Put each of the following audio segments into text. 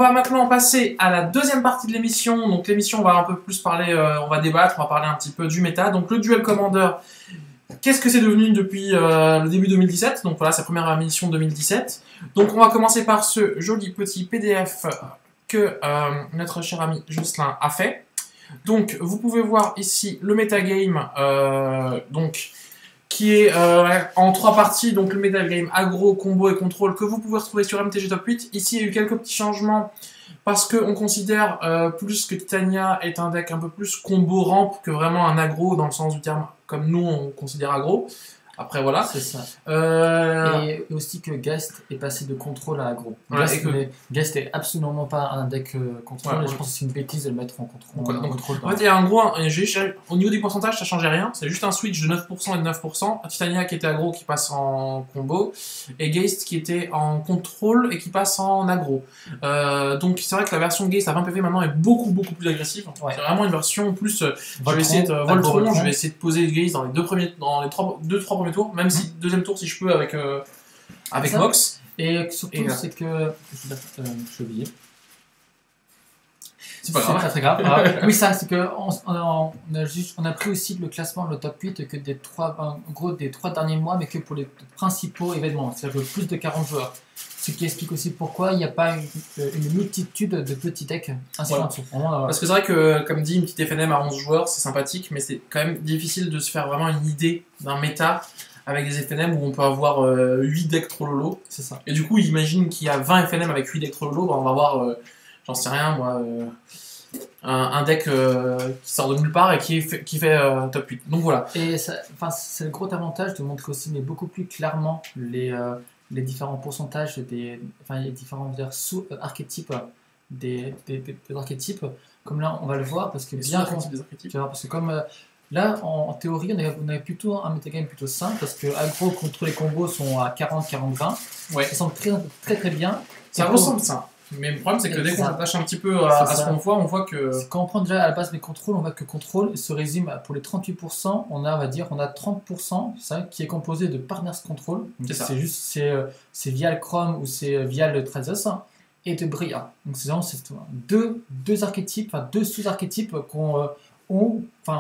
va maintenant passer à la deuxième partie de l'émission. Donc l'émission, on va un peu plus parler, on va débattre, on va parler un petit peu du méta. Donc le Duel Commander, qu'est-ce que c'est devenu depuis le début 2017? Donc voilà, sa première émission 2017. Donc on va commencer par ce joli petit PDF que notre cher ami Jocelyn a fait. Donc vous pouvez voir ici le metagame, donc qui est en 3 parties, donc le metagame aggro, combo et contrôle que vous pouvez retrouver sur MTG Top 8. Ici, il y a eu quelques petits changements parce qu'on considère plus que Titania est un deck un peu plus combo ramp que vraiment un aggro dans le sens du terme, comme nous on considère aggro. Après voilà. C'est ça. Et aussi que Geist est passé de contrôle à aggro. Voilà, Geist est absolument pas un deck contrôle. Ouais, et je pense que c'est une bêtise de le mettre en contrôle. En fait, il y a un gros. Au niveau du pourcentage, ça changeait rien. C'est juste un switch de 9% et de 9%. Titania qui était aggro qui passe en combo. Et Geist qui était en contrôle et qui passe en aggro. Donc c'est vrai que la version Geist à 20 PV maintenant est beaucoup plus agressive. Ouais. C'est vraiment une version plus. Je vais essayer de Voltron, je vais essayer de poser Geist dans les 2-3 premiers tours, même si deuxième tour si je peux avec Mox. Et surtout c'est que j'ai oublié. C'est pas très grave. Oui, ça, c'est que on a pris aussi le classement, le top 8, que des 3 derniers mois, mais que pour les principaux événements, c'est-à-dire plus de 40 joueurs. Ce qui explique aussi pourquoi il n'y a pas une multitude de petits decks ainsi en dessous. Parce que c'est vrai que, comme dit, une petite FNM à 11 joueurs, c'est sympathique, mais c'est quand même difficile de se faire vraiment une idée d'un méta avec des FNM où on peut avoir 8 decks Trollolo. C'est ça. Et du coup, imagine qu'il y a 20 FNM avec 8 decks Trollolo, bah on va avoir, j'en sais rien moi, un deck qui sort de nulle part et qui fait top 8. Donc voilà. Et c'est le gros avantage de montrer aussi, mais beaucoup plus clairement, les différents pourcentages les différents sous-archétypes des archétypes. Comme là, on va le voir, parce que parce que comme là, en théorie, on a plutôt un metagame plutôt simple, parce que aggro contre les combos sont à 40-40-20. Ouais. Ça semble très bien. Ça ressemble ça. Mais le problème, c'est que dès qu'on s'attache un petit peu à ce qu'on voit, on voit que... Quand on prend déjà à la base les contrôles, on voit que contrôle se résume pour les 38%, on a 30% ça, qui est composé de partners control. C'est via le Chrome ou c'est via le Trazus et de Bria. Donc c'est vraiment deux archétypes, deux sous-archétypes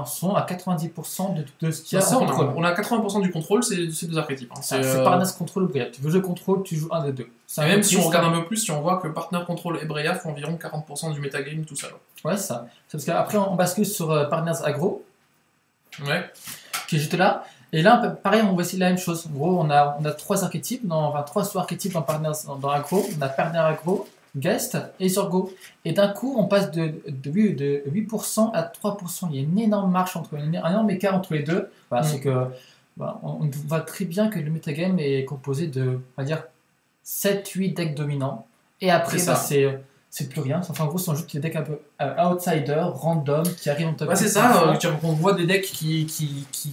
sont à 90% de ce qu'il y a en contrôle. On a 80% du contrôle, c'est ces 2 archétypes. C'est Partners Control ou Bria. Tu veux jouer contrôle, tu joues un des deux. Et même si on regarde un peu plus, si on voit que Partner Control et Bria font environ 40% du metagame tout seul. Ouais, c'est ça. C'est parce qu'après on bascule sur Partners Aggro. Ouais. Qui est juste là. Et là, pareil, on va essayer la même chose. En gros, on a 3 archétypes, 3 sous-archétypes dans Aggro. On a Partner Aggro, Geist et Zurgo. Et d'un coup, on passe de 8% à 3%. Il y a une énorme marche un énorme écart entre les deux. Voilà, c'est que on voit très bien que le metagame est composé de, on va dire, 7-8 decks dominants. Et après, c'est plus rien. Enfin, en gros, ce sont juste des decks un peu outsiders, random, qui arrivent en top 8. C'est ça, on voit des decks qui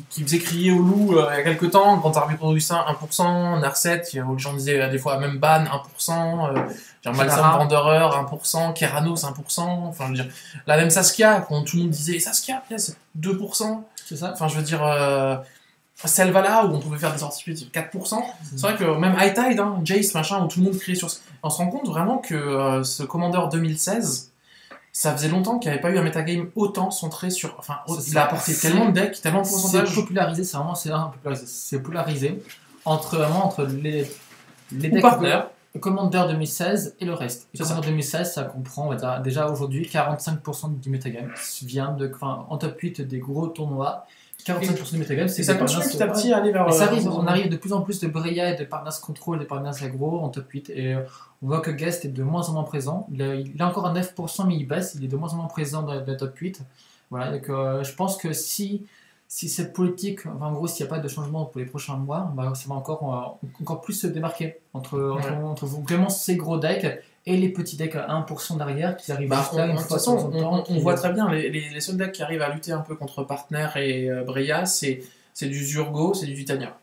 faisaient crier au loup il y a quelques temps. Grand Arbitre du Saint, 1%, Narset, les gens disaient des fois même Ban, 1%. Malzahn Wanderer, 1%, Keranos, 1%. Enfin, je veux dire, la même Saskia, quand tout le monde disait Saskia, c'est 2%. C'est ça. Enfin, je veux dire, Selvala, où on pouvait faire des sorties 4%. C'est vrai que même High Tide, Jace, machin, où tout le monde criait sur. On se rend compte vraiment que ce Commander 2016, ça faisait longtemps qu'il n'y avait pas eu un metagame autant centré sur. Enfin, il a apporté tellement de decks, tellement de pourcentage. C'est popularisé, c'est polarisé entre les decks partenaires. Le Commander 2016 et le reste. Le Commander 2016, ça comprend, on va dire, déjà aujourd'hui, 45% du metagame vient en top 8 des gros tournois. 45% du metagame, c'est ça continue petit à petit à aller vers. On arrive de plus en plus de Bria et de Partners Control et de Partners Aggro en top 8. Et on voit que Guest est de moins en moins présent. Il a encore à 9%, mais il baisse. Il est de moins en moins présent dans le top 8. Voilà, donc je pense que si cette politique, en gros, s'il n'y a pas de changement pour les prochains mois, ça va encore plus se démarquer entre vraiment ces gros decks et les petits decks à 1% derrière qui arrivent juste là une fois de temps en temps. On voit très bien, les seuls decks qui arrivent à lutter un peu contre Partner et Bria, c'est du Zurgo, c'est du Titania.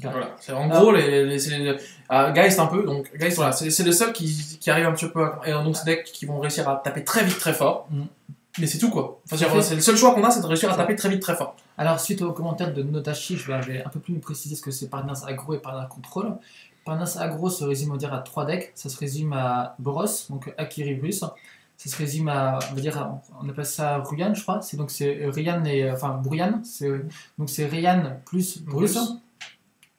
Voilà. En gros, Geist un peu, donc Geist, voilà, c'est les seuls qui arrivent un petit peu et donc ces decks qui vont réussir à taper très vite, très fort. Mais c'est tout quoi. Enfin, c'est le seul choix qu'on a, c'est de réussir à taper très vite, très fort. Alors, suite aux commentaires de Notashi, je vais un peu plus me préciser ce que c'est Partners Aggro et Partners Control. Parnas aggro se résume, on va dire, à 3 decks. Ça se résume à Boros, donc Akiri Bruce. Ça se résume à, on va dire, on appelle ça Ruyan, je crois. Donc c'est Ryan et, enfin Bryan. Donc c'est Ryan plus Bruce.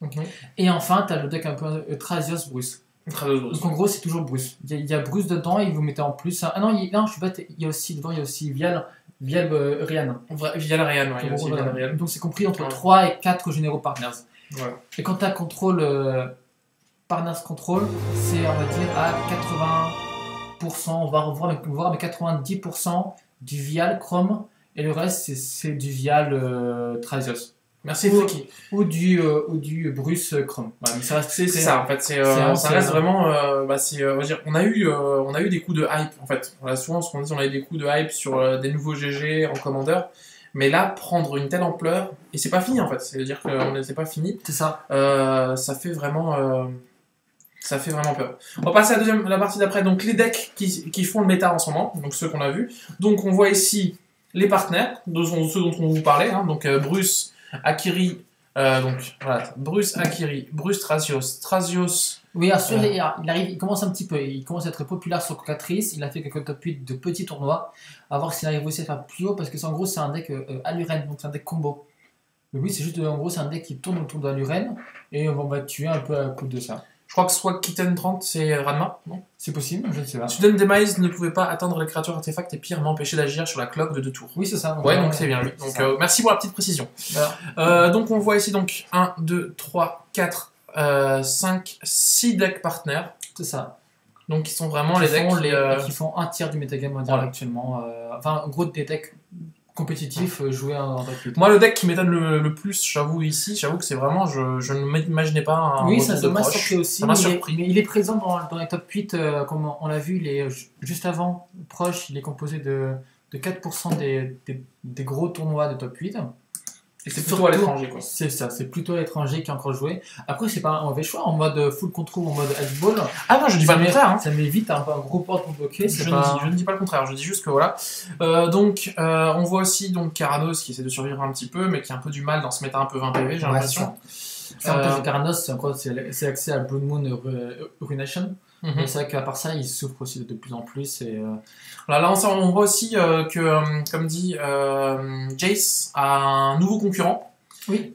Ok. Et enfin, tu as le deck un peu Trazios Bruce. Donc en gros, c'est toujours Bruce. Il y a Bruce dedans et vous mettez en plus. Ah non, non, je suis bête. Il y a aussi dedans, il y a aussi Vial Ryan. Vial Ryan, ouais. Voilà. Donc c'est compris entre 3 et 4 généraux partners. Voilà. Et quand tu as contrôle partners control, c'est on va dire à 80%, on va voir mais 90% du Vial Chrome et le reste c'est du Vial Trazios. Merci Friki. Ou du Bruce Chrome. Voilà, mais ça reste c'est ça en fait, ça reste vraiment. On a eu des coups de hype en fait. On a souvent ce qu'on dit, on a eu des coups de hype sur des nouveaux GG en commandeur. Mais là, prendre une telle ampleur, et c'est pas fini en fait, c'est-à-dire que c'est pas fini. C'est ça. Ça fait vraiment peur. On va passer à la partie d'après. Donc les decks qui font le méta en ce moment, donc ceux qu'on a vus. Donc on voit ici les partenaires, ceux dont on vous parlait. Hein, donc Bruce, Akiri, Bruce, Akiri, Bruce, Trazios. Oui, il commence un petit peu, il commence à être populaire sur Cocatrice, il a fait quelques top 8 de petits tournois, à voir s'il arrive aussi à faire plus haut, parce que en gros c'est un deck Aluren, donc c'est un deck combo. Le but c'est juste, en gros c'est un deck qui tourne autour d'Aluren, et on va tuer un peu à coup de ça. Je crois que soit Kitten 30 c'est Ranma, non? C'est possible, je ne sais pas. Sudden Demise ne pouvait pas atteindre les créatures artefacts et pire m'empêcher d'agir sur la cloque de 2 tours. Oui, c'est ça. Ouais, donc c'est bien lui. Donc merci pour la petite précision. Voilà. Donc on voit ici donc 1, 2, 3, 4, 5, 6 decks partenaires. C'est ça. Donc ils sont vraiment les decks qui font un tiers du metagame mondial actuellement. Enfin, en gros, des decks compétitifs joués en deck. Moi, le deck qui m'étonne le plus, j'avoue que c'est vraiment, je ne m'imaginais pas un oui, ça m'a surpris aussi. Ça m'a surpris. Mais il est présent dans les top 8, comme on l'a vu, il est juste avant, proche, il est composé de 4% des gros tournois de top 8. Et c'est plutôt à l'étranger, quoi. C'est ça, c'est plutôt à l'étranger qui a encore joué. Après, c'est pas un mauvais choix en mode full control, en mode headball. Ah non, je dis pas le contraire. Hein. Ça m'évite un gros port pour bloquer. Je ne dis pas le contraire, je dis juste que voilà. On voit aussi donc Karanos qui essaie de survivre un petit peu, mais qui a un peu du mal dans ce méta un peu 20 PV, j'ai l'impression. Karanos, c'est accès à Blood Moon Ruination. Mais c'est vrai qu'à part ça, il souffre aussi de plus en plus. Et, Là, on voit aussi que, comme dit Jace, a un nouveau concurrent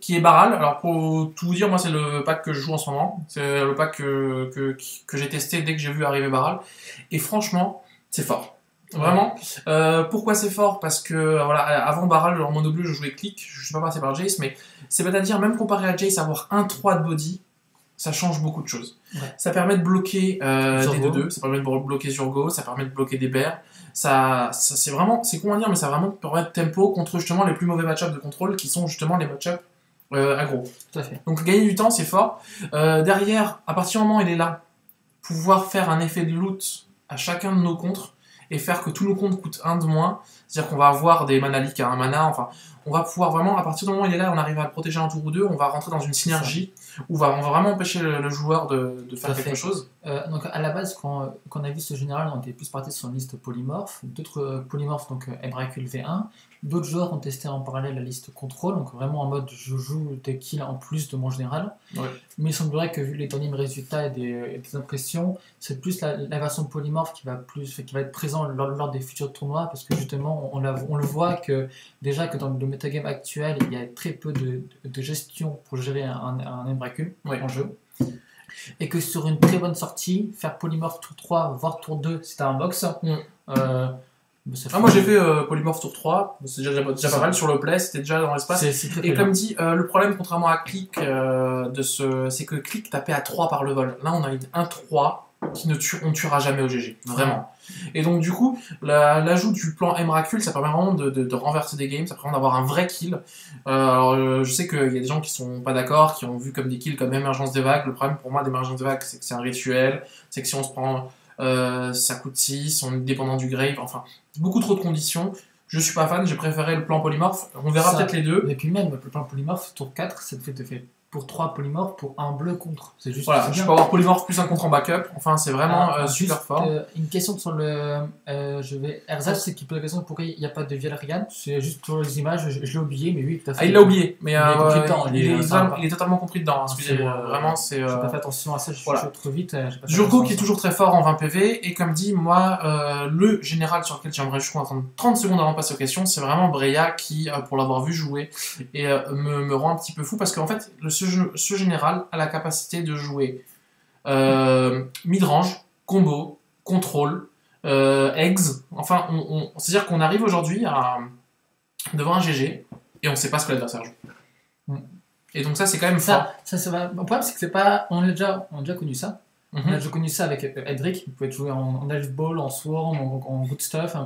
qui est Baral. Alors, pour tout vous dire, moi, c'est le pack que je joue en ce moment. C'est le pack que j'ai testé dès que j'ai vu arriver Baral. Et franchement, c'est fort. Vraiment. Pourquoi c'est fort? Parce que, voilà, avant Baral, en mono bleu, je jouais click. Je suis pas passé par Jace, mais c'est c'est-à-dire, même comparé à Jace, avoir 1-3 de body, ça change beaucoup de choses. Ouais. Ça permet de bloquer des 2-2, ça permet de bloquer Zurgo, ça permet de bloquer des bears. Ça c'est vraiment, c'est con à dire, mais ça vraiment permet de tempo contre justement les plus mauvais match-ups de contrôle qui sont justement les match-ups aggro. Tout à fait. Donc gagner du temps, c'est fort. Derrière, à partir du moment où il est là, pouvoir faire un effet de loot à chacun de nos contres et faire que tous nos contres coûtent 1 de moins. C'est-à-dire qu'on va avoir des mana leak à 1 mana, enfin, on va pouvoir vraiment, à partir du moment où il est là, on arrive à le protéger un tour ou deux, on va rentrer dans une synergie où on va vraiment empêcher le joueur de faire quelque chose. Donc à la base, quand on a vu ce général, on était plus parti sur une liste polymorphe, d'autres polymorphes, donc Emrakul V1, d'autres joueurs ont testé en parallèle la liste contrôle, donc vraiment en mode je joue des kills en plus de mon général. Ouais. Mais il semblerait que vu les derniers résultats et des impressions, c'est plus la version polymorphe qui va être présente lors des futurs tournois, parce que justement on le voit que déjà que dans le metagame actuel, il y a très peu de gestion pour gérer un Emrakul en jeu. Et que sur une très bonne sortie, faire polymorphe tour 3, voire tour 2, c'était un box. Moi j'ai fait polymorphe tour 3, c'est déjà pas mal sur le play, c'était déjà dans l'espace. Et comme dit, le problème contrairement à Click, c'est que Click tapait à 3 par le vol. Là on a un 3 on tuera jamais au GG, vraiment. Et donc du coup, l'ajout du plan Emrakul, ça permet vraiment de renverser des games, ça permet d'avoir un vrai kill. Alors, je sais qu'il y a des gens qui sont pas d'accord, qui ont vu comme des kills comme Émergence des Vagues. Le problème pour moi d'Émergence des Vagues, c'est que c'est un rituel, c'est que si on se prend, ça coûte 6, on est dépendant du grave, enfin, beaucoup trop de conditions. Je suis pas fan, j'ai préféré le plan polymorphe, on verra peut-être les deux. Et puis même, le plan polymorphe, tour 4, ça te fait pour 3 polymorphes pour un bleu contre. C'est juste Voilà, je peux avoir polymorphe plus un contre en backup. Enfin, c'est vraiment super juste, fort. Une question sur le. Je vais. Erzach, c'est qui pose la question pourquoi il n'y a pas de Vial Rian. C'est juste pour les images, je l'ai oublié, mais oui, tout à fait. Ah, il l'a oublié, mais il il est totalement compris dedans. Excusez-moi, vraiment, c'est. Je n'ai pas fait attention à ça, je suis trop vite. Zurgo qui est toujours très fort en 20 PV, et comme dit, moi, le général sur lequel j'aimerais juste attendre 30 secondes avant de passer aux questions, c'est vraiment Breya qui, pour l'avoir vu jouer, et me rend un petit peu fou parce qu'en fait, ce général a la capacité de jouer midrange, combo, contrôle, eggs. Enfin, c'est-à-dire qu'on arrive aujourd'hui devant un GG et on ne sait pas ce que l'adversaire joue. Et donc ça, c'est quand même fort. Le problème, c'est que c'est pas. On a déjà connu ça. On a déjà connu ça avec Edric, il pouvait jouer en Elf Ball, en Swarm, en Good Stuff. En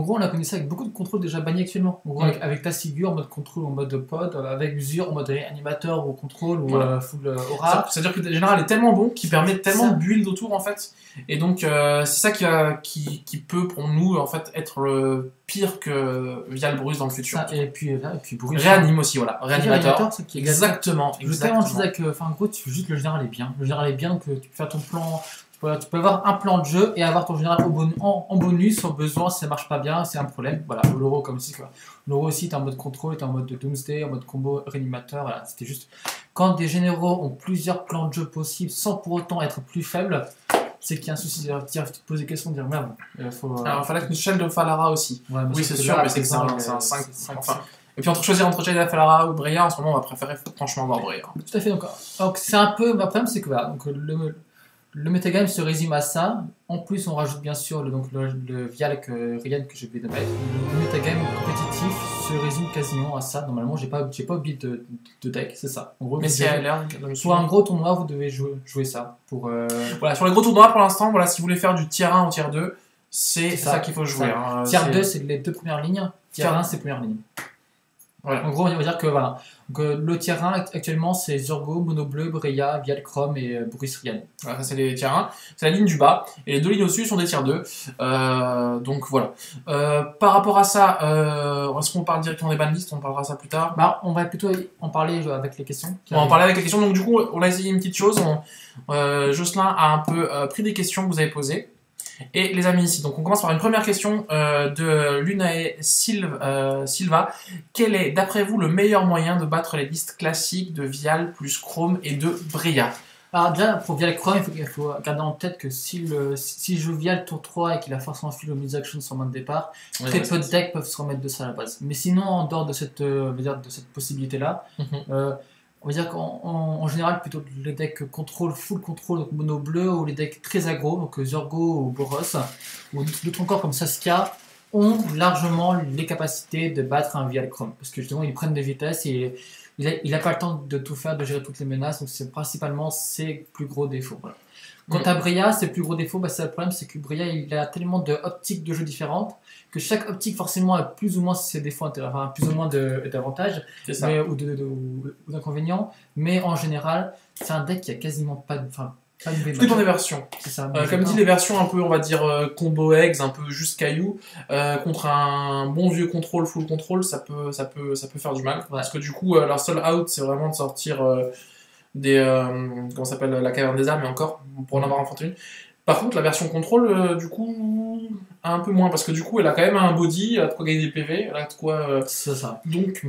gros, on a connu ça avec beaucoup de contrôles déjà bannis actuellement. En gros, avec Tassigur en mode contrôle, en mode pod, avec Usur en mode animateur ou contrôle ou full aura. C'est-à-dire que le général est tellement bon qu'il permet tellement de build autour en fait. Et donc, c'est ça qui peut pour nous en fait être pire que Vial Bruce dans le futur. Ça, et puis Bruce. Réanime aussi, voilà. Réanimateur. Exactement. Je veux tellement dire que, en gros, juste le général est bien. Le général est bien, donc tu peux faire ton plan. Tu peux avoir un plan de jeu et avoir ton général en bonus au besoin si ça marche pas bien, c'est un problème. Voilà, l'euro comme aussi quoi. L'euro aussi, t'es en mode contrôle, t'es en mode Doomsday, en mode combo réanimateur. Voilà, c'était juste quand des généraux ont plusieurs plans de jeu possibles sans pour autant être plus faibles, c'est qu'il y a un souci. Tu te poses des questions, de dire merde. Alors, il fallait que Shell de Falara aussi. Ouais, oui, c'est sûr, mais c'est que c'est un 5. Enfin. Et puis choisir entre Shell de Falara ou Breya, en ce moment, on va préférer franchement avoir Breya. Tout à fait. Donc c'est un peu. Le problème, c'est que voilà, donc le metagame se résume à ça. En plus, on rajoute bien sûr le Vial Rian que je vais mettre. Le metagame compétitif se résume quasiment à ça. Normalement, j'ai pas oublié de deck, c'est ça. En gros, mais pour un gros tournoi, vous devez jouer ça. Voilà, sur les gros tournois pour l'instant, voilà, si vous voulez faire du tier 1 ou tier 2, c'est ça qu'il faut jouer. Tier 2, c'est les 2 premières lignes. Tier 1, c'est première ligne. Voilà. En gros, on va dire que voilà. Donc, le tier 1 actuellement, c'est Zurgo, Mono Bleu, Breya, Vial Chrome et Bruce Rian. Voilà, ça c'est les tier 1. C'est la ligne du bas. Et les deux lignes au-dessus sont des tier 2. Donc voilà. Par rapport à ça, est-ce qu'on parle directement des banlistes? On parlera ça plus tard. On va plutôt en parler avec les questions. On va en parler avec les questions. Donc du coup, on a essayé une petite chose. Jocelyn a un peu pris des questions que vous avez posées. Et les amis ici, donc on commence par une première question de Lunae Silva. Quel est, d'après vous, le meilleur moyen de battre les listes classiques de Vial plus Chrome et de Breya? Alors déjà, pour Vial Chrome, il faut garder en tête que s'il joue Vial tour 3 et qu'il a force en fil au mid-action sur main de départ, très peu de decks peuvent se remettre de ça à la base. Mais sinon, en dehors de cette possibilité-là, on va dire qu'en général, plutôt les decks full contrôle, donc mono bleu, ou les decks très aggro, donc Zurgo ou Boros, ou d'autres encore comme Saskia, ont largement les capacités de battre un Vial Chrome. Parce que justement, ils prennent des vitesses et il n'a pas le temps de tout faire, de gérer toutes les menaces, donc c'est principalement ses plus gros défauts. Voilà. Quant à Breya, ses plus gros défauts, c'est le problème, c'est que Breya il a tellement d'optiques de jeu différentes que chaque optique forcément a plus ou moins ses défauts, enfin plus ou moins d'avantages ou d'inconvénients, mais en général, c'est un deck qui a quasiment pas de. Tout dépend des versions. C'est ça. Comme dit, les versions un peu, on va dire, combo eggs, un peu juste caillou, contre un bon vieux contrôle, full contrôle, ça peut faire du mal. Ouais. Parce que du coup, leur seul out, c'est vraiment de sortir comment s'appelle, la caverne des âmes, et encore, pour en avoir enfanté une. Par contre, la version contrôle, du coup, un peu moins, parce que du coup, elle a quand même un body, elle a de quoi gagner des PV, elle a de quoi. C'est ça. Donc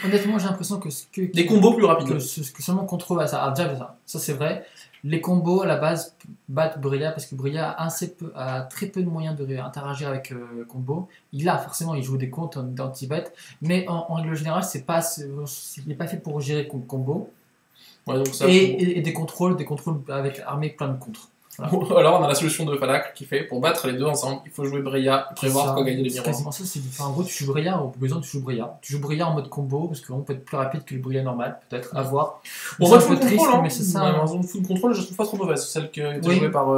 honnêtement, j'ai l'impression que des combos plus rapides. Que seulement contrôle, ça c'est vrai. Les combos à la base battent Breya parce que Breya a très peu de moyens d'interagir avec combo. Il joue des comptes d'anti-bet, mais en règle générale, il n'est pas fait pour gérer combo. Ouais, donc ça, et des contrôles avec armée plein de contre. Voilà. Alors on a la solution de Falak qui fait pour battre les deux ensemble, il faut jouer Breya et prévoir quoi gagner les miroirs. Quasiment ça, en gros tu joues Breya, au besoin tu joues Breya. Tu joues Breya en mode combo parce qu'on peut être plus rapide que le Breya normal, peut-être, à voir. En mode full contrôle, mais c'est ça. En zone full contrôle, je trouve pas trop mauvaise. Celle qui était jouée par.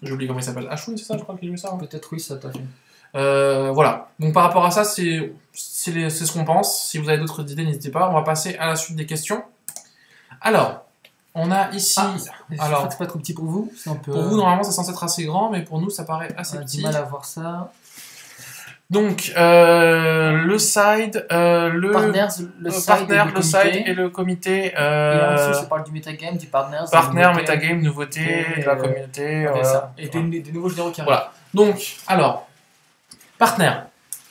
J'ai oublié comment il s'appelle. Ashwin, c'est ça, je crois qu'il jouait ça. Peut-être oui, ça t'a fait. Voilà. Donc par rapport à ça, c'est ce qu'on pense. Si vous avez d'autres idées, n'hésitez pas. On va passer à la suite des questions. Alors. On a ici. Alors, c'est pas trop petit pour vous. Pour vous, normalement, c'est censé être assez grand, mais pour nous, ça paraît assez petit. Du mal à voir ça. Donc, le side, le Partners, le side, partner, et le side et le comité. Et en dessous, ça parle du metagame, du partners. Partner, metagame, nouveauté, de la communauté. Ok, ça. Et des nouveaux généraux qui arrivent. Voilà. Donc, alors, partenaire.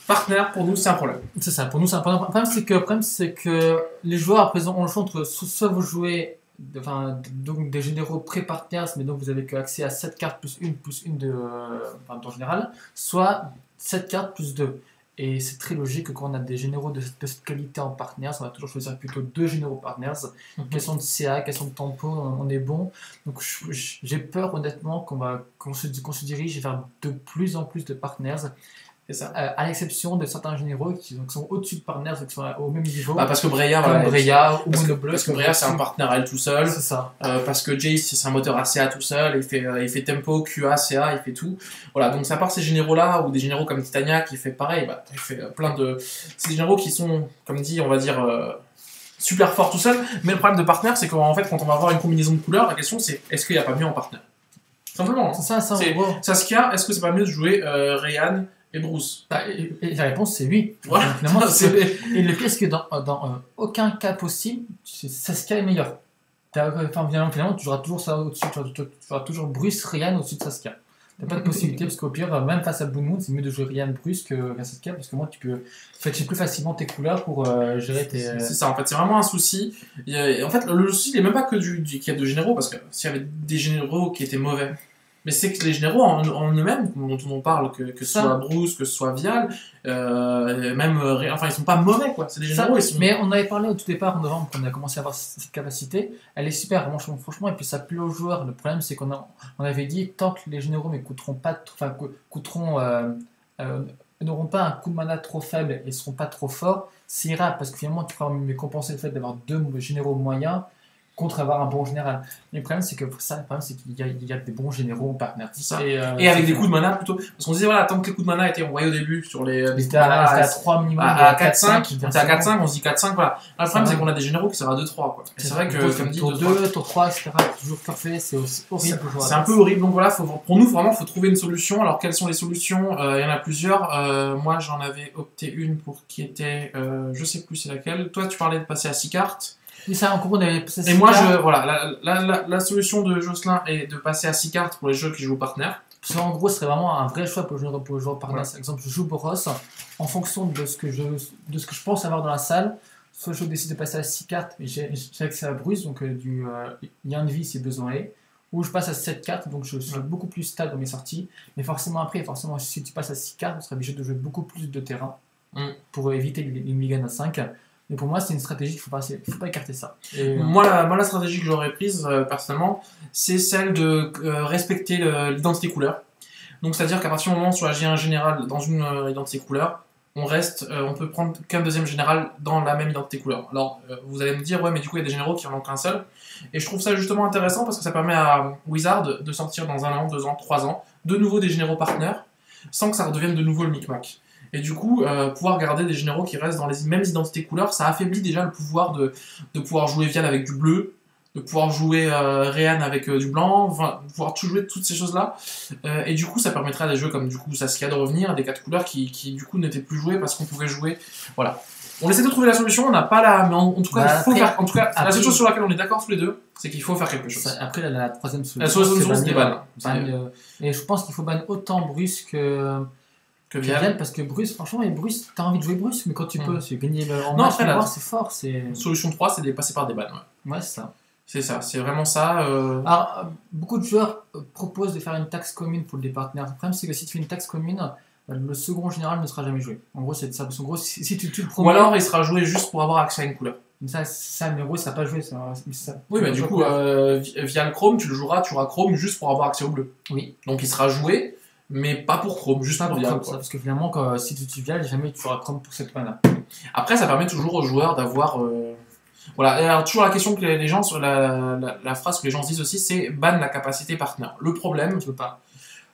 Partenaire, pour nous, c'est un problème. C'est ça, pour nous, c'est un problème. Le problème, c'est que les joueurs, à présent, ont le choix entre soit vous jouez donc des généraux pré-partners, mais donc vous avez accès à 7 cartes plus une en général, soit 7 cartes plus 2. Et c'est très logique que quand on a des généraux de cette qualité en partners, on va toujours choisir plutôt 2 généraux partners. Question de CA, question de tempo, on est bon. Donc j'ai peur honnêtement qu'on se dirige vers de plus en plus de partners. C'est ça. À l'exception de certains généraux qui sont au-dessus de partners, qui sont au même niveau. Parce que Breya, ou Monobleu. Parce que Breya, c'est un partenaire à elle tout seul. C'est ça. Parce que Jace, c'est un moteur ACA tout seul. Il fait tempo, QA, CA, il fait tout. Voilà, donc à part ces généraux-là, ou des généraux comme Titania qui fait pareil, il fait plein de. C'est des généraux qui sont, comme dit, on va dire. Super forts tout seul. Mais le problème de partenaire, c'est qu'en fait, quand on va avoir une combinaison de couleurs, la question c'est est-ce qu'il n'y a pas mieux en partenaire? Simplement. C'est ça, Saskia, est-ce que c'est pas mieux de jouer Ryan et Bruce? Et la réponse c'est oui. Voilà. Finalement, et le pire c'est que dans aucun cas possible, Saskia est meilleur. Finalement, tu joueras toujours ça au-dessus, tu joueras toujours Bruce, Ryan au-dessus de Saskia. T'as pas de possibilité parce qu'au pire, même face à Blue Moon, c'est mieux de jouer Ryan Bruce que Saskia parce que moi tu peux fetcher plus facilement tes couleurs pour gérer tes. C'est ça, en fait, c'est vraiment un souci. En fait, le souci, il n'est même pas que qu'il y a de généraux, parce que s'il y avait des généraux qui étaient mauvais, mais c'est que les généraux en eux-mêmes, dont on parle, que ce soit Bruce, que ce soit Vial, ils sont pas mauvais, quoi. C'est des généraux. Mais on avait parlé au tout départ en novembre, qu'on a commencé à avoir cette capacité. Elle est super, franchement, et puis ça plaît aux joueurs. Le problème, c'est qu'on avait dit, tant que les généraux n'auront pas un coup de mana trop faible et seront pas trop forts, c'est ira, parce que finalement, tu pourras compenser le fait d'avoir 2 généraux moyens contre avoir un bon général. Mais le problème, c'est qu'il y a des bons généraux en partenaire. Et avec des coups de mana plutôt. Parce qu'on disait, voilà, tant que les coups de mana étaient envoyés au début sur les. C'était à 3 minimum. À 4-5. C'était à 4-5, on se dit 4-5, voilà. Le problème, c'est qu'on a des généraux qui servent à 2-3, quoi. C'est vrai que, comme dit, tour 2, tour 3, etc. Toujours parfait, c'est aussi horrible. C'est un peu horrible. Donc voilà, pour nous, vraiment, il faut trouver une solution. Alors, quelles sont les solutions? Il y en a plusieurs. Moi, j'en avais opté une pour qui était. Je sais plus c'est laquelle. Toi, tu parlais de passer à 6 cartes. Et ça, en gros, on avait passé à 6 cartes. Voilà, la solution de Jocelyn est de passer à 6 cartes pour les jeux qui jouent partenaire. Parce qu'en gros, ce serait vraiment un vrai choix pour le joueur partenaire. Par exemple, je joue Boros, en fonction de ce que je pense avoir dans la salle, soit je décide de passer à 6 cartes, et j'ai accès à Bruce, donc du lien de vie si besoin est, ou je passe à 7 cartes, donc je suis beaucoup plus stable dans mes sorties. Mais forcément, si tu passes à 6 cartes, tu seras obligé de jouer beaucoup plus de terrain pour éviter les mulligans à 5. Mais pour moi, c'est une stratégie qu'il ne faut pas écarter ça. Moi, la stratégie que j'aurais prise, personnellement, c'est celle de respecter l'identité couleur. Donc, c'est-à-dire qu'à partir du moment où on choisit un général dans une identité couleur, on peut prendre qu'un deuxième général dans la même identité couleur. Alors, vous allez me dire, ouais, mais du coup, il y a des généraux qui en ont qu'un seul. Et je trouve ça justement intéressant parce que ça permet à Wizard de sortir dans 1 an, 2 ans, 3 ans, de nouveau des généraux partenaires, sans que ça redevienne de nouveau le micmac. Et du coup, pouvoir garder des généraux qui restent dans les mêmes identités couleurs, ça affaiblit déjà le pouvoir de pouvoir jouer Vial avec du bleu, de pouvoir jouer Ryan avec du blanc, de pouvoir tout jouer toutes ces choses-là. Et du coup, ça permettrait à des jeux comme du coup Saskia de revenir, des 4 couleurs qui du coup n'étaient plus joués parce qu'on pouvait jouer. Voilà. On essaie de trouver la solution, on n'a pas la. Mais en tout cas, la seule chose sur laquelle on est d'accord tous les deux, c'est qu'il faut faire quelque chose. Après, la troisième solution. La solution, c'est des bannes. Et je pense qu'il faut ban autant Bruce que Vial, parce que Bruce, franchement, t'as envie de jouer Bruce, mais quand tu peux, c'est gagner en match, c'est fort. Solution 3, c'est de passer par des bannes. Ouais, c'est ça. C'est ça, c'est vraiment ça. Alors, beaucoup de joueurs proposent de faire une taxe commune pour les partenaires. Le problème, c'est que si tu fais une taxe commune, le second général ne sera jamais joué. En gros, c'est ça. Parce qu'en gros, si tu le promets. Ou alors, il sera joué juste pour avoir accès à une couleur. Mais en gros, ça n'a pas joué. Oui, mais du coup, via le Chrome, tu joueras Chrome juste pour avoir accès au bleu. Oui. Donc, il sera joué. Mais pas pour Chrome, juste pour Vial. Parce que finalement, si tu Vial, jamais tu auras Chrome pour cette mana. Après, ça permet toujours aux joueurs d'avoir. Voilà, et alors toujours la question que les gens, sur la phrase que les gens se disent aussi, c'est ban la capacité partenaire. Le problème, tu peux pas.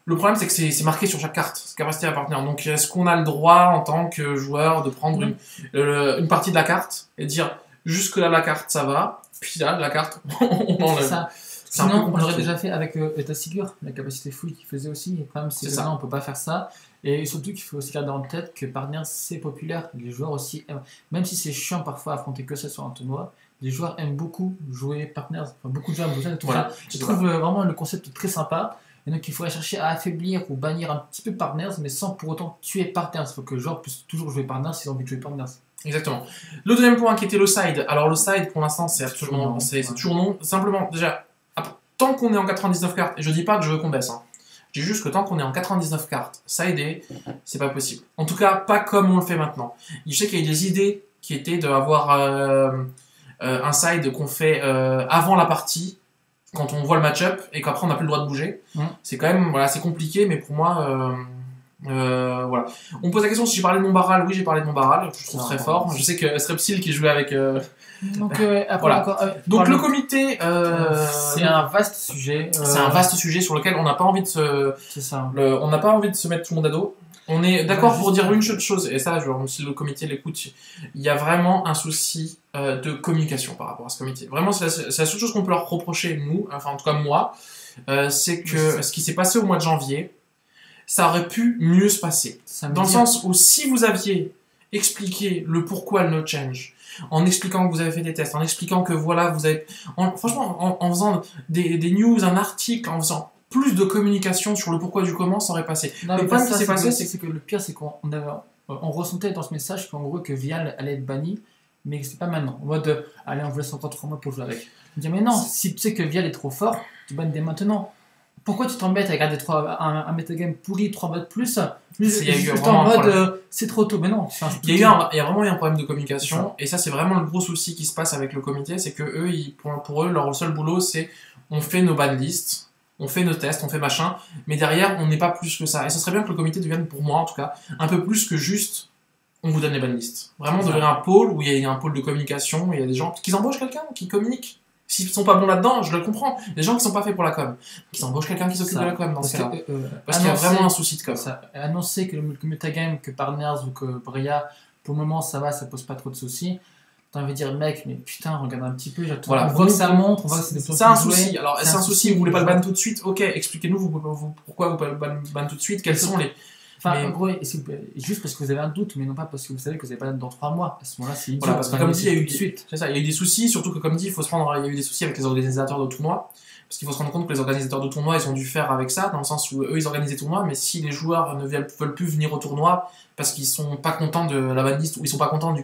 Le problème, c'est que c'est marqué sur chaque carte, capacité à partenaire. Donc, est-ce qu'on a le droit, en tant que joueur, de prendre une partie de la carte et dire jusque là la carte ça va, puis là la carte on enlève. Ça. c'est un peu Sinon, on l'aurait compliqué. déjà fait avec État Sigur, la capacité fouille qu'il faisait aussi. Le problème, c'est C'est que ça. maintenant, on peut pas faire ça. Et surtout qu'il faut aussi garder en tête que Partners, c'est populaire. Les joueurs aussi aiment. Même si c'est chiant parfois à affronter que ça sur un tournoi, les joueurs aiment beaucoup jouer Partners. Enfin, beaucoup de joueurs aiment jouer ça. Voilà, Je c'est trouve vraiment le concept très sympa. Et donc, il faudrait chercher à affaiblir ou bannir un petit peu Partners, mais sans pour autant tuer Partners. Il faut que le joueur puisse toujours jouer Partners s'ils ont envie de jouer Partners. Exactement. Le deuxième point qui était le side. Alors le side pour l'instant c'est absolument, Non, c'est ouais. toujours non. Simplement déjà, tant qu'on est en 99 cartes, et je dis pas que je veux qu'on baisse, hein. Je dis juste que tant qu'on est en 99 cartes, sidé, c'est pas possible. En tout cas, pas comme on le fait maintenant. Je sais qu'il y a eu des idées qui étaient d'avoir un side qu'on fait avant la partie, quand on voit le match-up, et qu'après on n'a plus le droit de bouger. C'est quand même, voilà, c'est compliqué, mais pour moi... voilà. On me pose la question si j'ai parlé de mon barral. Oui, j'ai parlé de mon barral. Je trouve très fort. Je sais que Strepsil qui jouait avec. Donc, après, Voilà. encore, Donc le comité. c'est un vaste sujet. C'est un vaste sujet sur lequel on n'a pas envie de se. C'est ça. On n'a pas envie de se mettre tout le monde à dos. On est d'accord Ouais, pour dire juste- une chose, et ça, si le comité l'écoute, il y a vraiment un souci de communication par rapport à ce comité. Vraiment, c'est la seule chose qu'on peut leur reprocher, nous, enfin en tout cas moi, c'est que ce qui s'est passé au mois de janvier, ça aurait pu mieux se passer. Dans le sens où si vous aviez expliqué le pourquoi le no change, en expliquant que vous avez fait des tests, en expliquant que voilà, vous avez... franchement, en faisant des news, un article, en faisant plus de communication sur le pourquoi du comment, ça aurait passé. Non, Le mais problème ça, qui s'est passé, c'est que le pire, c'est on ressentait dans ce message qu'en gros, que Vial allait être banni, mais que c'est pas maintenant. En mode, allez, on vous laisse encore 3 mois pour jouer avec. On dit, mais non, si tu sais que Vial est trop fort, tu bannes dès maintenant. Pourquoi tu t'embêtes à garder un metagame pourri 3 mois de plus? Il y a eu Juste vraiment en un mode, problème. c'est trop tôt. Mais non, Il y a vraiment eu un problème de communication, et ça c'est vraiment le gros souci qui se passe avec le comité, c'est que eux, pour eux, leur seul boulot c'est on fait nos ban lists, on fait nos tests, on fait machin, mais derrière on n'est pas plus que ça. Et ce serait bien que le comité devienne, pour moi en tout cas, un peu plus que juste on vous donne les ban lists. Vraiment devenir un pôle où il y a un pôle de communication, et il y a des gens qui embauchent quelqu'un qui communique. S'ils sont pas bons là-dedans, je le comprends. Les gens qui sont pas faits pour la com, qu'ils embauchent quelqu'un qui s'occupe de la com dans ce cas-là. Parce qu'il y a vraiment un souci de com. Annoncer que le metagame, que Partners ou que Bria, pour le moment ça va, ça pose pas trop de soucis. T'as envie de dire, mec, mais putain, regarde un petit peu, voilà, on voit que ça monte, on voit que c'est des c'est un souci. Alors, c'est un souci, vous voulez pas le ban ban tout de suite, ok, expliquez-nous pourquoi vous ne le ban tout de suite, quels sont les. Enfin, mais... en gros, juste parce que vous avez un doute, mais non pas parce que vous savez que vous n'avez pas dans 3 mois. À ce moment-là, c'est idiot. Voilà, parce que comme dit, il y a eu tout de suite. C'est ça, il y a eu des soucis, surtout que comme dit, il y a eu des soucis avec les organisateurs de tournois. Parce qu'il faut se rendre compte que les organisateurs de tournois, ils ont dû faire avec ça, dans le sens où eux, ils organisent des tournois, mais si les joueurs ne veulent plus venir au tournoi parce qu'ils sont pas contents de la banliste ou ils sont pas contents de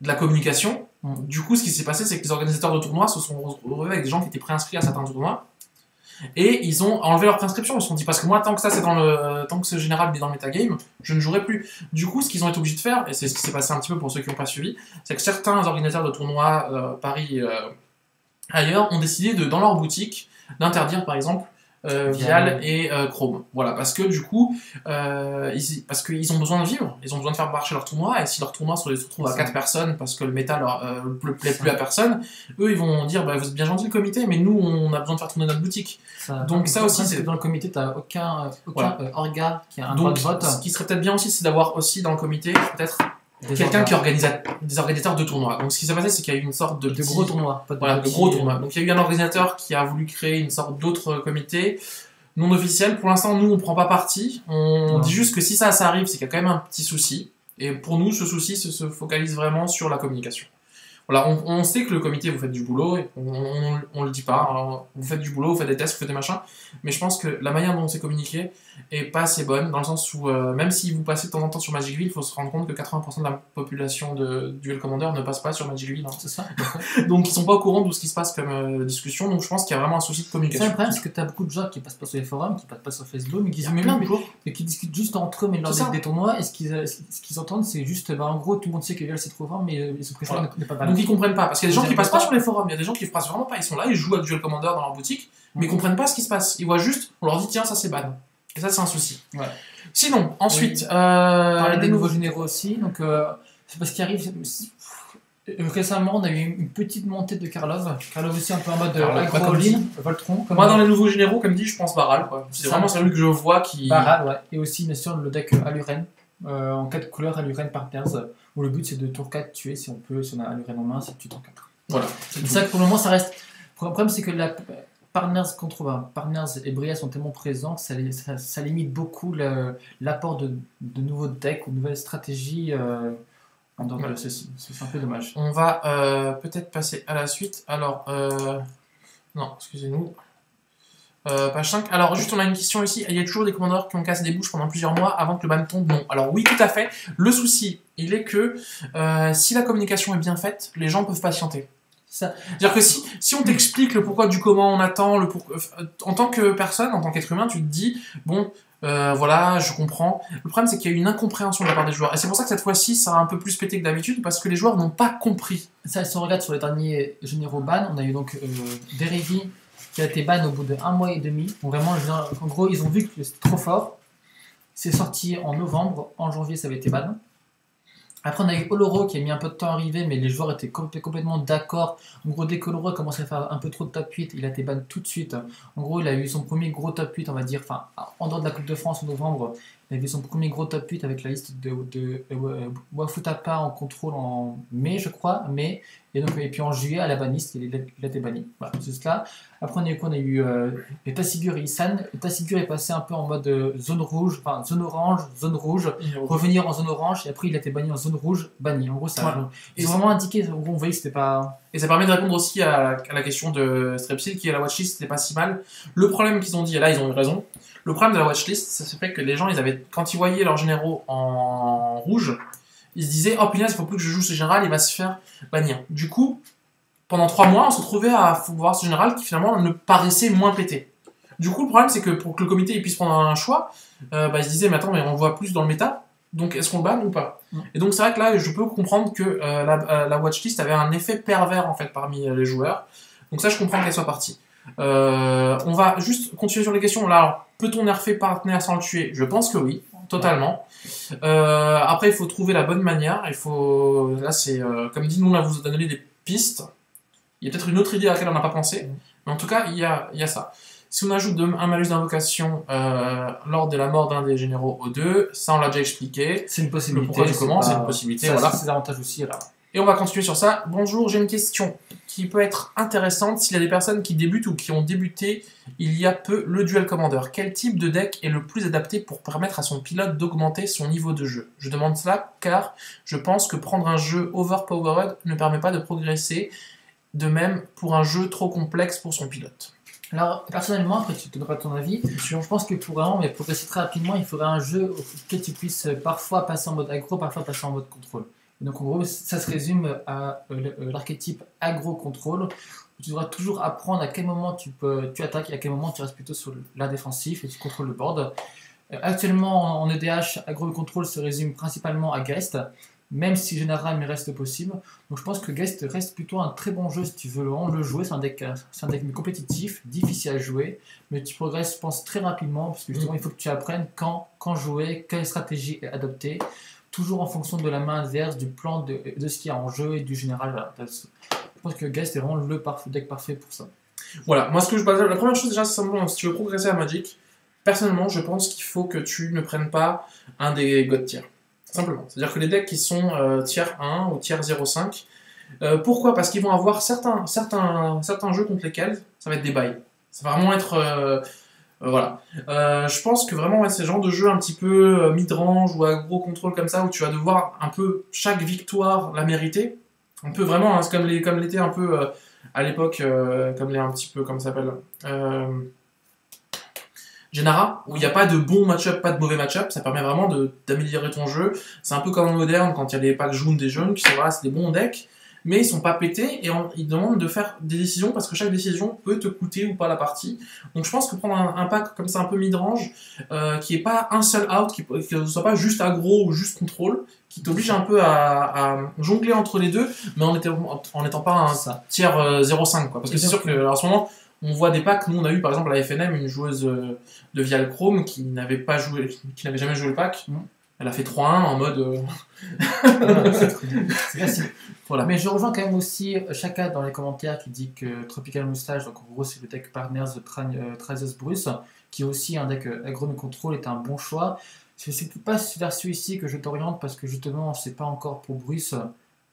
la communication, du coup, ce qui s'est passé, c'est que les organisateurs de tournois se sont retrouvés avec des gens qui étaient préinscrits à certains tournois. Et ils ont enlevé leur préinscription. Ils se sont dit, parce que moi, tant que ce général est dans le metagame, je ne jouerai plus. Du coup, ce qu'ils ont été obligés de faire, et c'est ce qui s'est passé un petit peu pour ceux qui n'ont pas suivi, c'est que certains organisateurs de tournois, Paris, ailleurs, ont décidé dans leur boutique d'interdire, par exemple, Vial et Chrome. Voilà, parce que du coup, parce qu'ils ont besoin de vivre, ils ont besoin de faire marcher leur tournoi, et si leur tournoi se retrouve à 4 personnes parce que le méta ne plaît plus à personne, eux ils vont dire, bah, vous êtes bien gentil le comité, mais nous on a besoin de faire tourner notre boutique. Donc ça aussi, c'est dans le comité, t'as aucun orga qui a un donc, droit de vote. Ce qui serait peut-être bien aussi, c'est d'avoir aussi dans le comité, peut-être, quelqu'un qui organise des organisateurs de tournois. Donc ce qui s'est passé, c'est qu'il y a eu une sorte de gros tournois. De gros tournois. Donc il y a eu un organisateur qui a voulu créer une sorte d'autre comité non officiel. Pour l'instant, nous, on prend pas parti. On dit juste que si ça arrive, c'est qu'il y a quand même un petit souci. Et pour nous, ce souci se focalise vraiment sur la communication. Voilà, on sait que le comité, vous faites du boulot, et on le dit pas. Alors, vous faites du boulot, vous faites des tests, vous faites des machins, mais je pense que la manière dont c'est communiqué est pas assez bonne, dans le sens où, même si vous passez de temps en temps sur Magicville, il faut se rendre compte que 80% de la population de Duel Commander ne passe pas sur Magicville. Hein. C'est ça. Donc ils sont pas au courant de ce qui se passe comme discussion, donc je pense qu'il y a vraiment un souci de communication. Le problème, c'est que t'as beaucoup de gens qui passent pas sur les forums, qui passent pas sur Facebook, mais qui et qui discutent juste entre eux, mais lors des tournois, et ce qu'ils entendent, c'est juste, en gros, tout le monde sait que Vial c'est trop fort, mais ils se préfèrent ne pas parler. Donc ils comprennent pas, parce qu'il y a des gens qui passent pas sur les forums, il y a des gens qui passent vraiment pas, ils sont là, ils jouent à Duel Commander dans leur boutique, mais ils comprennent pas ce qui se passe. Ils voient juste, on leur dit tiens, ça c'est ban. Et ça c'est un souci. Ouais. Sinon, ensuite, parler des nouveaux généraux aussi, donc c'est parce qu'il arrive. Récemment, on a eu une petite montée de Karlov. Karlov aussi un peu en mode agro-all-in, Voltron. Moi, dans les nouveaux généraux, comme dit, je pense Baral. C'est vraiment celui que je vois qui. Baral, ouais. Et aussi, bien sûr, le deck Aluren, en 4 couleurs Aluren Partners, où le but c'est de tour 4 tuer si on a Aluren en main, c'est de tuer tour 4. Voilà. C'est ça que pour le moment, ça reste. Le problème, c'est que Partners Partners et Bria sont tellement présents que ça limite beaucoup l'apport de nouveaux decks ou de nouvelles stratégies. Donc Ouais. c'est un peu dommage. On va peut-être passer à la suite. Alors, non, excusez-nous. Page 5. Alors, juste, on a une question ici. Il y a toujours des commandeurs qui ont cassé des bouches pendant plusieurs mois avant que le ban tombe. Non. Alors, oui, tout à fait. Le souci, il est que si la communication est bien faite, les gens peuvent patienter. Ça, C'est-à-dire que si on t'explique le pourquoi du comment on attend, en tant que personne, en tant qu'être humain, tu te dis, bon, voilà, je comprends. Le problème, c'est qu'il y a eu une incompréhension de la part des joueurs. Et c'est pour ça que cette fois-ci, ça a un peu plus pété que d'habitude, parce que les joueurs n'ont pas compris. Ça, si on regarde sur les derniers généraux ban, on a eu donc Derevi qui a été ban au bout de 1 mois et demi. Donc vraiment, en gros, ils ont vu que c'était trop fort. C'est sorti en novembre, en janvier, ça avait été ban. Après, on a eu Oloro qui a mis un peu de temps à arriver, mais les joueurs étaient complètement d'accord. En gros, dès que Oloro a commencé à faire un peu trop de top 8, il a été ban tout de suite. En gros, il a eu son premier gros top 8, on va dire, enfin, en dehors de la Coupe de France en novembre, il a eu son premier gros top 8 avec la liste de Wafutapa en contrôle en mai, je crois, mai. Et puis en juillet, à la banliste, il a été banni. Voilà, c'est cela. Après, on a eu quoi? On a eu Tassigur et Isan. Tassigur est passé un peu en mode zone rouge, enfin zone orange, zone rouge, revenir en zone orange, et après il a été banni en zone rouge, banni. En gros, ça Voilà. ils ont vraiment indiqué, on voyait que c'était pas. Et ça permet de répondre aussi à la question de Strepsil, qui est la watchlist, c'était pas si mal. Le problème qu'ils ont dit, et là ils ont eu raison, le problème de la watchlist, ça se fait que les gens, quand ils voyaient leurs généraux en rouge, ils se disaient, oh punaise, il faut plus que je joue ce général, il va se faire bannir. Du coup, pendant 3 mois, on se retrouvait à voir ce général qui finalement ne paraissait moins pété. Du coup, le problème, c'est que pour que le comité puisse prendre un choix, ils se disaient, mais attends, mais on le voit plus dans le méta, donc est-ce qu'on le banne ou pas? Et donc c'est vrai que là, je peux comprendre que la watchlist avait un effet pervers en fait parmi les joueurs. Donc ça, je comprends qu'elle soit partie. On va juste continuer sur les questions. Là, alors, peut-on nerfer Partner sans le tuer? Je pense que oui, totalement. Après, il faut trouver la bonne manière. Là, c'est comme dit, nous, on vous a donné des pistes. Il y a peut-être une autre idée à laquelle on n'a pas pensé, mais en tout cas, il y a ça. Si on ajoute un malus d'invocation lors de la mort d'un des généraux au 2, ça on l'a déjà expliqué. C'est une possibilité. Le pourquoi du comment, c'est une possibilité. Ça, voilà. c'est des avantages aussi là. Et on va continuer sur ça. Bonjour, j'ai une question qui peut être intéressante s'il y a des personnes qui débutent ou qui ont débuté il y a peu le Duel Commander. Quel type de deck est le plus adapté pour permettre à son pilote d'augmenter son niveau de jeu? Je demande cela car je pense que prendre un jeu overpowered ne permet pas de progresser. De même pour un jeu trop complexe pour son pilote. Alors, personnellement, après tu te donneras ton avis, je pense que pour vraiment progresser très rapidement, il faudrait un jeu auquel tu puisses parfois passer en mode aggro, parfois passer en mode contrôle. Et donc en gros, ça se résume à l'archétype aggro-contrôle. Tu devras toujours apprendre à quel moment tu attaques et à quel moment tu restes plutôt sur l'art défensif et tu contrôles le board. Actuellement, en EDH, aggro-contrôle se résume principalement à Geist, même si général mais reste possible. Donc je pense que Geist reste plutôt un très bon jeu si tu veux vraiment le jouer. C'est un deck compétitif, difficile à jouer, mais tu progresses, je pense, très rapidement, parce que justement il faut que tu apprennes quand jouer, quelle stratégie adopter, toujours en fonction de la main adverse, du plan de ce qu'il y a en jeu et du général. Voilà. Je pense que Geist est vraiment le deck parfait pour ça. Voilà, moi la première chose déjà, c'est simplement, si tu veux progresser à Magic, personnellement je pense qu'il faut que tu ne prennes pas un des God tier. Simplement. C'est-à-dire que les decks qui sont tier 1 ou tier 0,5, pourquoi? Parce qu'ils vont avoir certains jeux contre lesquels ça va être des bails. Ça va vraiment être... voilà. Je pense que vraiment, c'est ce genre de jeu un petit peu mid-range ou aggro contrôle comme ça, où tu vas devoir un peu chaque victoire la mériter. Un peu vraiment, hein, comme l'était un peu à l'époque, comme un petit peu, comme ça s'appelle Genara, où il n'y a pas de bon match-up, pas de mauvais match-up, ça permet vraiment d'améliorer ton jeu. C'est un peu comme en moderne, quand il y a les packs jaunes des jeunes, qui sont voilà, c'est des bons decks, mais ils sont pas pétés, et ils demandent de faire des décisions, parce que chaque décision peut te coûter ou pas la partie. Donc je pense que prendre un pack comme ça, un peu mid-range, qui est pas un seul out, qui ne soit pas juste aggro ou juste contrôle, qui t'oblige un peu à jongler entre les deux, mais en n'étant pas un tier 0,5, quoi. Parce que c'est sûr que, en ce moment, on voit des packs, nous on a eu par exemple à la FNM une joueuse de Vialchrome qui n'avait jamais joué le pack. Elle a fait 3-1 en mode. C'est facile. Voilà. Mais je rejoins quand même aussi Chaka dans les commentaires qui dit que Tropical Moustache, donc en gros c'est le deck Partners de Trazos Bruce, qui est aussi un deck aggro contrôle, est un bon choix. C'est pas vers celui-ci que je t'oriente parce que justement c'est pas encore pour Bruce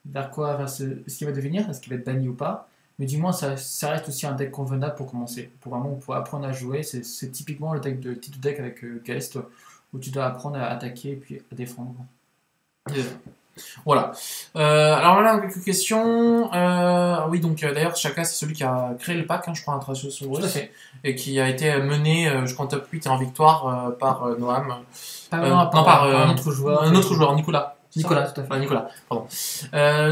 vers ce qu'il va devenir, est-ce qu'il va être banni ou pas. mais du moins ça reste aussi un deck convenable pour commencer, pour vraiment pour apprendre à jouer. C'est typiquement le deck de type de deck avec Geist, où tu dois apprendre à attaquer et puis à défendre. Voilà. Alors là, quelques questions. Oui, donc d'ailleurs, Chaka, c'est celui qui a créé le pack, hein, je crois, un Tracios Tout à fait. et qui a été mené jusqu'en top 8 et en victoire par Noam. Par un autre joueur. Un autre joueur, Nicolas. Nicolas, tout à fait. Nicolas, pardon.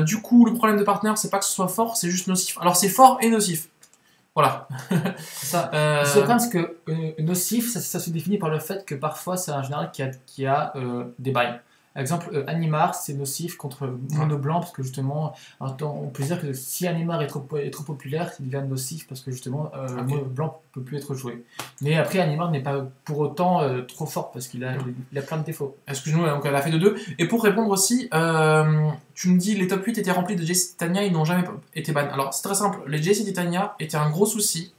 Du coup, le problème de partenaire, c'est pas que ce soit fort, c'est juste nocif. Alors, c'est fort et nocif. Voilà. Ça. Le problème, c'est que nocif, ça se définit par le fait que parfois, c'est un général qui a des bails. Par exemple, Animar, c'est nocif contre Mono Blanc, parce que justement, on peut dire que si Animar est trop populaire, il devient nocif, parce que justement, Mono Blanc ne peut plus être joué. Mais après, Animar n'est pas pour autant trop fort, parce qu'il a plein de défauts. Excuse-nous, donc elle a fait de 2. Et pour répondre aussi, tu me dis les top 8 étaient remplis de Jace Titania, ils n'ont jamais été ban. Alors, c'est très simple, les Jace Titania étaient un gros souci.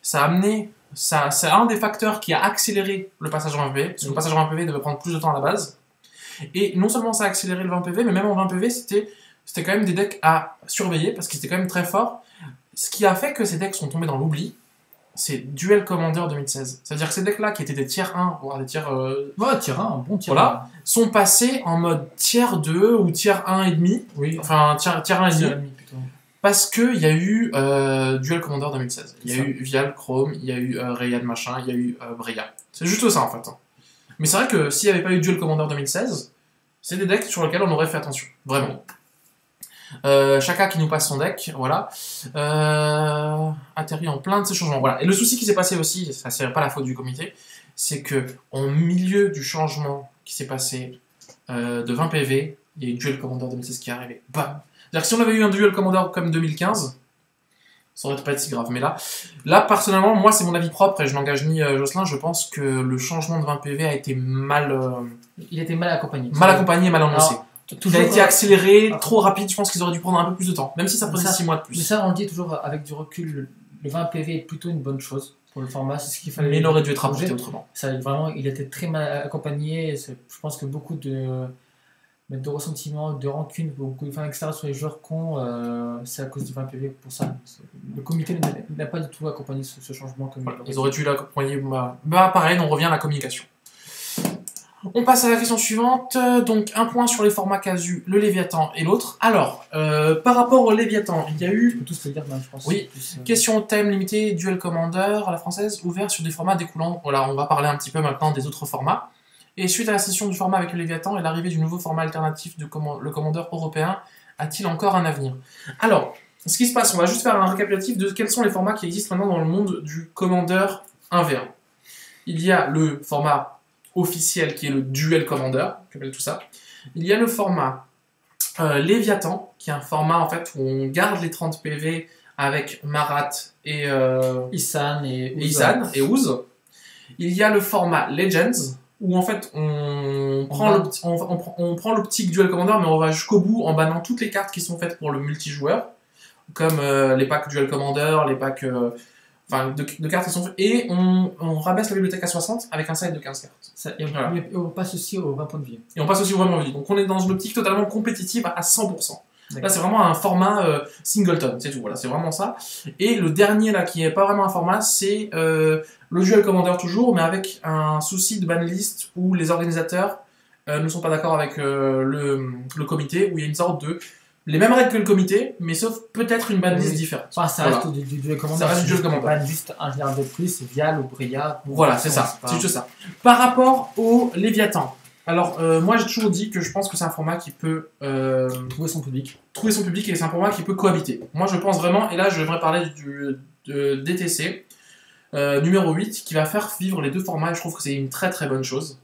Ça a amené, c'est un des facteurs qui a accéléré le passage en 20 PV, parce que le passage en 20 PV devait prendre plus de temps à la base. Et non seulement ça a accéléré le 20 PV, mais même en 20 PV, c'était quand même des decks à surveiller, parce qu'ils étaient quand même très forts. Ce qui a fait que ces decks sont tombés dans l'oubli, c'est Duel Commander 2016. C'est-à-dire que ces decks-là, qui étaient des tiers 1, voire des tiers... Ouais, tiers 1, un bon tiers 1. Voilà, sont passés en mode tiers 2 ou tiers 1,5. Oui. Enfin, tiers 1,5. Plutôt. Parce qu'il y a eu Duel Commander 2016. Il y a eu Vial, Chrome, il y a eu Rayan machin, il y a eu Breya. C'est juste ça, en fait. Mais c'est vrai que s'il n'y avait pas eu Duel Commander 2016, c'est des decks sur lesquels on aurait fait attention. Vraiment. Chaka qui nous passe son deck, voilà. Atterrit en plein de ces changements. Voilà. Et le souci qui s'est passé aussi, ça c'est pas la faute du comité, c'est que au milieu du changement qui s'est passé de 20 PV, il y a eu Duel Commander 2016 qui est arrivé. Bam. C'est-à-dire que si on avait eu un Duel Commander comme 2015, ça aurait pas été si grave. Mais là personnellement, moi c'est mon avis propre et je n'engage ni Jocelyn, je pense que le changement de 20 PV a été mal... il était mal accompagné. Mal accompagné et mal annoncé. Il a été accéléré, trop rapide, je pense qu'ils auraient dû prendre un peu plus de temps, même si ça prenait 6 mois de plus. Mais ça, on le dit toujours avec du recul, le 20 PV est plutôt une bonne chose pour le format, c'est ce qu'il fallait. Mais il aurait dû être apporté autrement. Ça, vraiment, il était très mal accompagné, et je pense que beaucoup de ressentiments, de rancune, beaucoup, etc. sur les joueurs cons, c'est à cause du 20 PV pour ça. Le comité n'a pas du tout accompagné ce changement. Comme voilà, ils auraient dû l'accompagner. Pareil, on revient à la communication. On passe à la question suivante. Donc, un point sur les formats casu, le Léviathan et l'autre. Alors, par rapport au Léviathan, il y a eu... Je peux tous le dire, je pense. Oui. Question thème limité, Duel Commander à la française, ouvert sur des formats découlant. Voilà, on va parler un petit peu maintenant des autres formats. Et suite à la session du format avec le Léviathan et l'arrivée du nouveau format alternatif de le Commander européen, a-t-il encore un avenir? Alors, ce qui se passe, on va juste faire un récapitulatif de quels sont les formats qui existent maintenant dans le monde du Commander 1v1. Il y a le format officiel qui est le Duel Commander, j'appelle tout ça. Il y a le format Léviathan, qui est un format en fait où on garde les 30 PV avec Marat et Isan et Ouz. Il y a le format Legends, où en fait on prend l'optique Duel Commander, mais on va jusqu'au bout en bannant toutes les cartes qui sont faites pour le multijoueur, comme les packs Duel Commander, les packs de cartes qui sont faites, et on rabaisse la bibliothèque à 60 avec un side de 15 cartes. Et on passe aussi aux 20 points de vie. Et on passe aussi aux 20 points de vie. Donc on est dans une optique totalement compétitive à 100%. Là, c'est vraiment un format singleton, c'est tout. Voilà, c'est vraiment ça. Et le dernier, là, qui est pas vraiment un format, c'est le Duel Commander toujours, mais avec un souci de banlist où les organisateurs ne sont pas d'accord avec le comité, où il y a une sorte de... Les mêmes règles que le comité, mais sauf peut-être une banlist différente. Enfin, ça reste du Duel Commander. Ça reste du Duel Commander. Juste un général de plus, Vial ou Breya. Voilà, c'est ça. C'est juste ça. Par rapport au Léviathan. Alors, moi j'ai toujours dit que je pense que c'est un format qui peut trouver son public. Trouver son public, et c'est un format qui peut cohabiter. Moi je pense vraiment, et là je devrais parler de DTC numéro 8, qui va faire vivre les deux formats, et je trouve que c'est une très très bonne chose.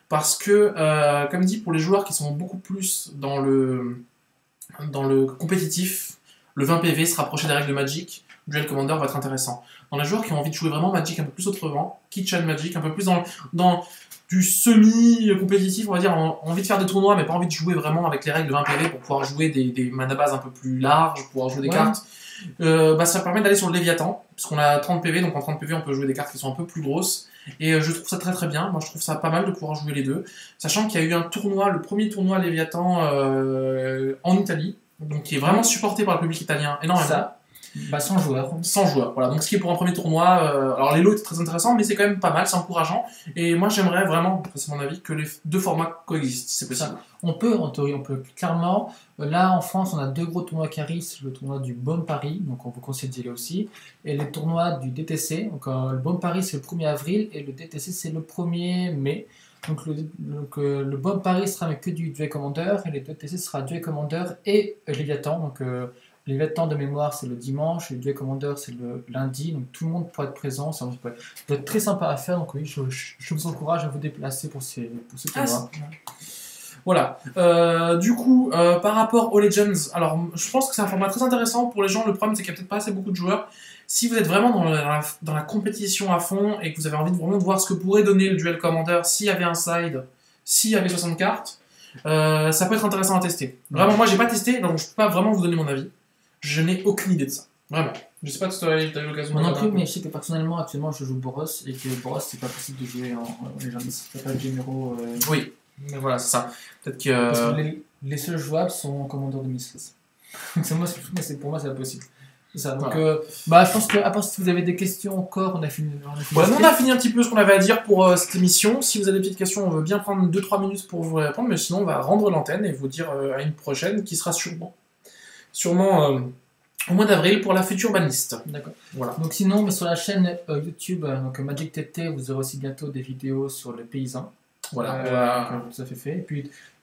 Parce que, comme dit, pour les joueurs qui sont beaucoup plus dans le compétitif, le 20 PV se rapprocher des règles de Magic, Duel Commander va être intéressant. Dans les joueurs qui ont envie de jouer vraiment Magic un peu plus autrement, Kitchen Magic, un peu plus dans du semi-compétitif, on va dire, envie de faire des tournois, mais pas envie de jouer vraiment avec les règles de 20 PV pour pouvoir jouer des mana bases un peu plus larges, pouvoir jouer des cartes. Ça permet d'aller sur le Léviathan, puisqu'on a 30 PV, donc en 30 PV on peut jouer des cartes qui sont un peu plus grosses, et je trouve ça très très bien. Moi je trouve ça pas mal de pouvoir jouer les deux, sachant qu'il y a eu un tournoi, le premier tournoi Léviathan en Italie, donc qui est vraiment supporté par le public italien énormément. Bah, 100 joueurs. 100 joueurs. Voilà, donc ce qui est pour un premier tournoi. Alors les lots étaient très intéressants, mais c'est quand même pas mal, c'est encourageant. Et moi j'aimerais vraiment, c'est mon avis, que les deux formats coexistent, si c'est possible. On peut, en théorie, on peut clairement. Là, en France, on a 2 gros tournois qui arrivent. C'est le tournoi du Beaune Paris, donc on vous conseille d'y aller aussi. Et les tournois du DTC. Donc le Beaune Paris, c'est le 1er avril et le DTC, c'est le 1er mai. Donc le Beaune Paris sera avec que du Duel Commander et le DTC sera Duel Commander et Léviathan. Donc Léviathan de mémoire, c'est le dimanche, et le Duel Commander, c'est le lundi. Donc tout le monde pourra être présent. Ça va être très sympa à faire. Donc oui, je vous encourage à vous déplacer pour ce tournoi. Voilà. Du coup, par rapport aux Legends, alors je pense que c'est un format très intéressant pour les gens. Le problème, c'est qu'il n'y a peut-être pas assez beaucoup de joueurs. Si vous êtes vraiment dans la compétition à fond et que vous avez envie vraiment de voir ce que pourrait donner le Duel Commander s'il y avait un side, s'il y avait 60 cartes, ça peut être intéressant à tester. Vraiment, moi j'ai pas testé, donc je peux pas vraiment vous donner mon avis. Je n'ai aucune idée de ça. Vraiment. Je sais pas si tu as eu l'occasion de. Moi non plus, mais je sais que personnellement, actuellement, je joue Boros et que Boros, c'est pas possible de jouer en Legends. C'est pas de généraux. Oui. Mais voilà, c'est ça. Peut-être que. Parce que les seuls jouables sont en Commander 2016. Pour moi, c'est impossible. Ça, donc, voilà. Je pense que, à part si vous avez des questions encore, on a fini. On a fini un petit peu ce qu'on avait à dire pour cette émission. Si vous avez des petites questions, on veut bien prendre 2-3 minutes pour vous répondre, mais sinon, on va rendre l'antenne et vous dire à une prochaine qui sera sûrement au mois d'avril pour la future banlist. D'accord. Voilà. Donc, sinon, mais sur la chaîne YouTube, donc Magic TT, vous aurez aussi bientôt des vidéos sur le paysan. Voilà. Ça fait.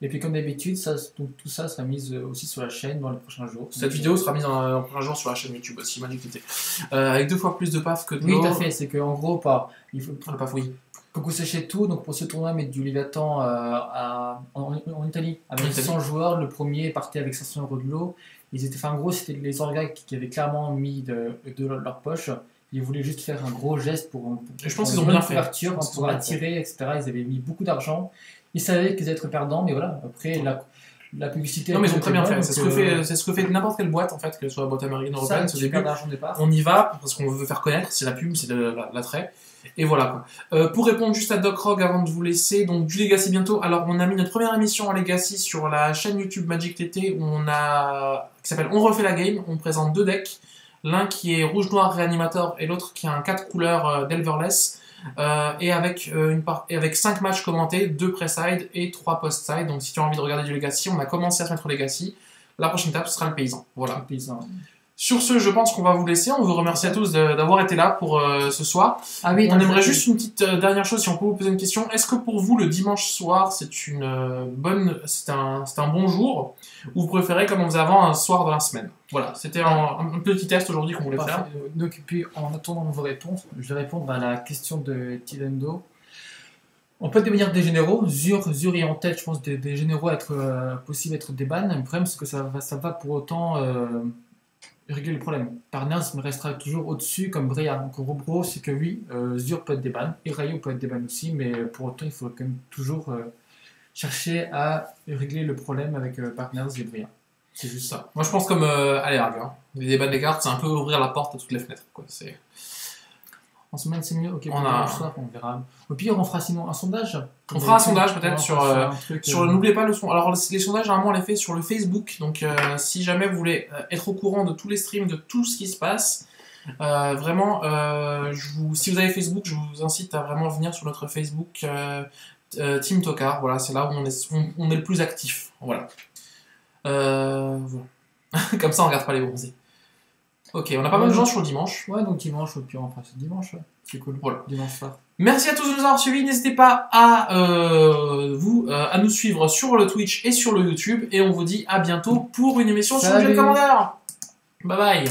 Et puis comme d'habitude, tout ça sera mis aussi sur la chaîne dans les prochains jours. Cette vidéo sera mise en prochain jour sur la chaîne YouTube aussi, Magic TT. Avec 2 fois plus de paf que de l'eau. Oui, tout à fait. C'est qu'en gros, il faut le paf, oui. Faut que vous sachiez tout. Donc pour ce tournoi, mettre du Léviathan en Italie avec 100 joueurs. Le premier partait avec 500 € de l'eau. En gros, c'était les orgas qui avaient clairement mis de leur poche. Ils voulaient juste faire un gros geste pour je pense qu'ils ont bien fait. Pour attirer, etc. Ils avaient mis beaucoup d'argent. Ils savaient qu'ils allaient être perdants, mais voilà. Après, la publicité. Non, mais ils ont très bien fait. C'est ce que fait n'importe quelle boîte, en fait, qu'elle soit boîte américaine, européenne. Au début, on y va parce qu'on veut faire connaître. C'est la pub, c'est l'attrait. Et voilà, quoi. Pour répondre juste à Doc Rogue avant de vous laisser, donc du Legacy bientôt. Alors, on a mis notre première émission en Legacy sur la chaîne YouTube Magic TT qui s'appelle On refait la game. On présente 2 decks. L'un qui est rouge-noir réanimator et l'autre qui a un 4 couleurs d'Elverless. Et avec 5 matchs commentés, 2 pré-side et 3 post-side. Donc si tu as envie de regarder du Legacy, on a commencé à se mettre au Legacy. La prochaine étape, ce sera le paysan. Voilà. Le paysan. Sur ce, je pense qu'on va vous laisser. On vous remercie à tous d'avoir été là pour ce soir. Ah oui, on aimerait juste une petite dernière chose, si on peut vous poser une question. Est-ce que pour vous, le dimanche soir, c'est un bon jour, ou vous préférez, comme on faisait avant, un soir dans la semaine? Voilà, c'était un petit test aujourd'hui qu'on voulait faire. Donc, puis, en attendant vos réponses, je vais répondre à la question de Tilendo. On peut devenir des généraux. Zur est en tête, je pense, des généraux possible d'être des bans. Le problème, c'est que ça va pour autant régler le problème. Partners me restera toujours au-dessus comme Bria. Donc Robro, c'est que oui, Zur peut être des bans, et Rayo peut être des bans aussi, mais pour autant, il faut quand même toujours chercher à régler le problème avec Partners et Bria. C'est juste ça. Moi, je pense comme Allerg. Les débats des cartes, c'est un peu ouvrir la porte à toutes les fenêtres. Quoi. En semaine, c'est mieux. Ok, on verra. Au pire, on fera sinon un sondage. On fera un sondage peut-être sur n'oubliez pas le son. Alors les sondages, généralement, on les fait sur le Facebook. Donc si jamais vous voulez être au courant de tous les streams, de tout ce qui se passe, vraiment, si vous avez Facebook, je vous incite à vraiment venir sur notre Facebook Team Tokar. Voilà, c'est là où on est le plus actif. Voilà. Voilà. Comme ça, on regarde pas les bronzés. Ok, on a pas mal de gens sur le dimanche. Ouais, donc dimanche, au pire, on fera ce dimanche. C'est cool. Voilà. Dimanche soir. Merci à tous de nous avoir suivis. N'hésitez pas à nous suivre sur le Twitch et sur le YouTube. Et on vous dit à bientôt pour une émission sur le Duel Commander. Bye bye.